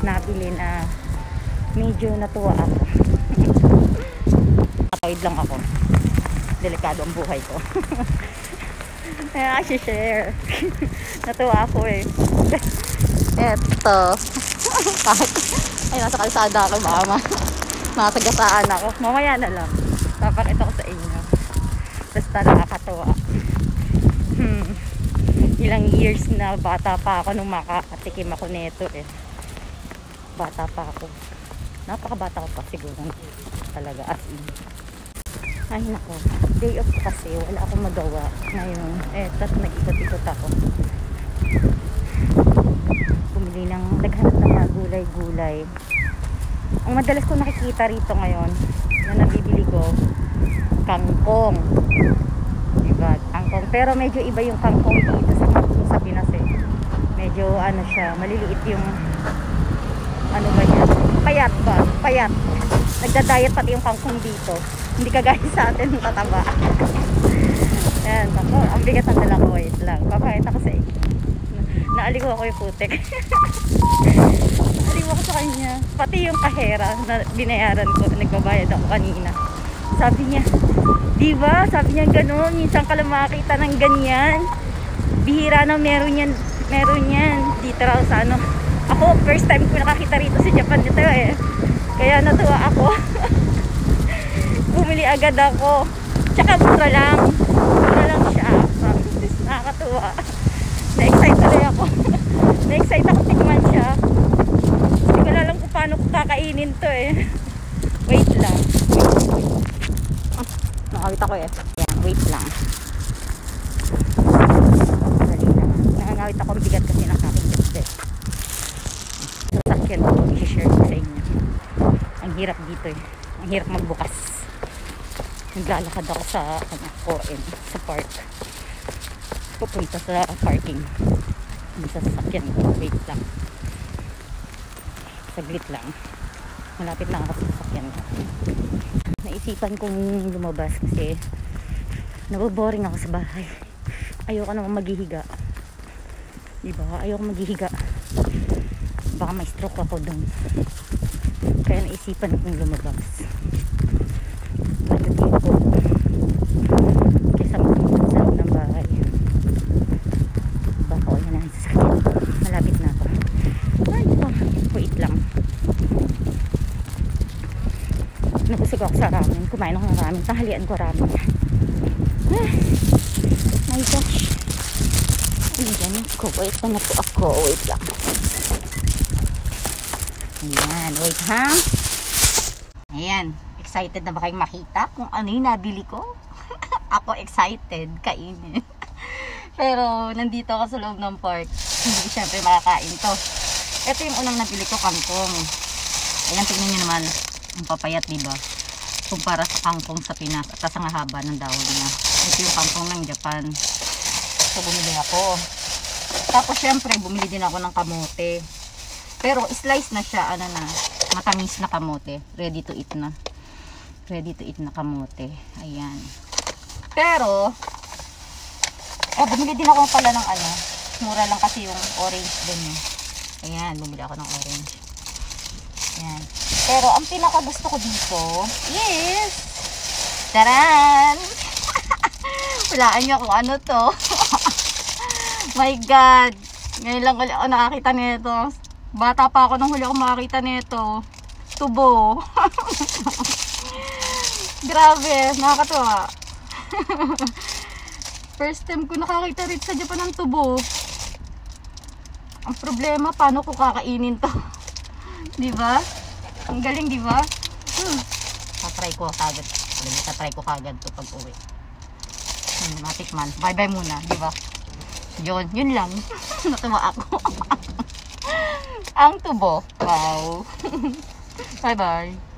nabili na medyo natuwa ako. Katawid lang ako. Delikado ang buhay ko. Kaya share. Natuwa ako eh. Eto. Ay, nasa kalsada ako, mama. Nakasagasaan ako. Mamaya na lang. Papakita ko sa inyo. Basta nakakatuwa. Ilang years na bata pa ako nung makakatikim ako nito eh. Bata pa ako. Napakabata ko pa siguro. Talaga as in. Ay nako. Day off kasi. Wala akong magawa. Ngayon. Tapos nag-ikot-ikot ako. Bumili ng naghanap ng mga gulay-gulay. Ang madalas ko nakikita rito ngayon na nabibili ko, kangkong. Diba? Kangkong. Pero medyo iba yung kangkong dito sa Pinas eh. Medyo ano siya, maliliit yung ano ba yan? Payat ba? Payat. Nagda-diet pati yung kangkong dito. Hindi kagaya sa atin tataba. Ayan, ako. Ang bigat ang dala ko. Wait lang. Papakita ko sa inyo. Naaligo ako yung putik. Naaligo ako sa kanya. Pati yung kahera na binayaran ko. Nagbabayad ako kanina. Sabi niya, diba? Sabi niya gano'n. Minsan ka lang makakita ng ganyan. Bihira na meron yan. Meron yan. Dito raw sa ano. Ako, first time ko nakakita rito sa Japan nito eh. Kaya natuwa ako. Bumili agad ako. Tsaka mura lang. Mura lang siya. Nakakatuwa. Na-excite tuloy ako. Na-excite ako tikman siya. Hindi ko alam kung paano ko kakainin to eh. Wait lang. Nakawit ako eh. Yan, wait lang. Dali lang. Nangangawit ako. Bigat kasi ng aking ganda. Sasakyan ko. I-share ko sa inyo. Ang hirap dito eh. Ang hirap magbukas. Naglalakad ako sa Koen. Sa park. Pupunta sa parking. Sa sasakyan ko. Wait lang. Saglit lang. Malapit lang ako sa sasakyan ko. Naisipan kong lumabas kasi naboboring ako sa bahay. Ayoko naman maghihiga. Diba? Ayoko maghihiga. Baka may stroke ako doon. Kaya naisipan kong lumabas. Pagdating ko kaysa magpunta sa loob ng bahay. Baka o yan ang sasakyan. Malapit na ako. Ay ito. Wait lang. Nabusog ako sa ramen. Kumain ako ng ramen. Tanghalian ko ramen. My gosh. Ayan ko. Wait na po ako. Wait lang. Ayan. Wait ha. Ayan. Excited na ba kayong makita kung ano yung nabili ko? Ako excited. Kainin. Pero nandito ako sa loob ng park. Hindi syempre makakain to. Ito yung unang nabili ko, kangkong. Ayan, tingnan nyo naman. Ang papayat, diba? Kumpara sa kangkong sa Pinas at sa haba ng dahon niya. Ito yung kangkong ng Japan. So, bumili ako. Tapos, syempre, bumili din ako ng kamote. Pero, slice na siya, ano na, matamis na kamote. Ready to eat na. Ready to eat na kamote. Ayan. Pero, bumili din ako pala ng ano. Mura lang kasi yung orange din eh. Ayan, bumili ako ng orange. Ayan. Pero, ang pinaka gusto ko dito is, taran! Walaan nyo kung ano to. My God! Ngayon lang ulit ako nakakita nito. Bata pa ako nung huli ako makakita nito. Tubo. Grabe, nakakatuwa. First time ko nakakita rin sa Japan ng tubo. Ang problema, paano ko kakainin to? Diba? Ang galing, diba? Tatry ko kagad. Tatry ko kagad to pag uwi. Matikman. Bye-bye muna, diba? Yun lang. Natuwa ako. Ang tubo. Wow. Bye-bye.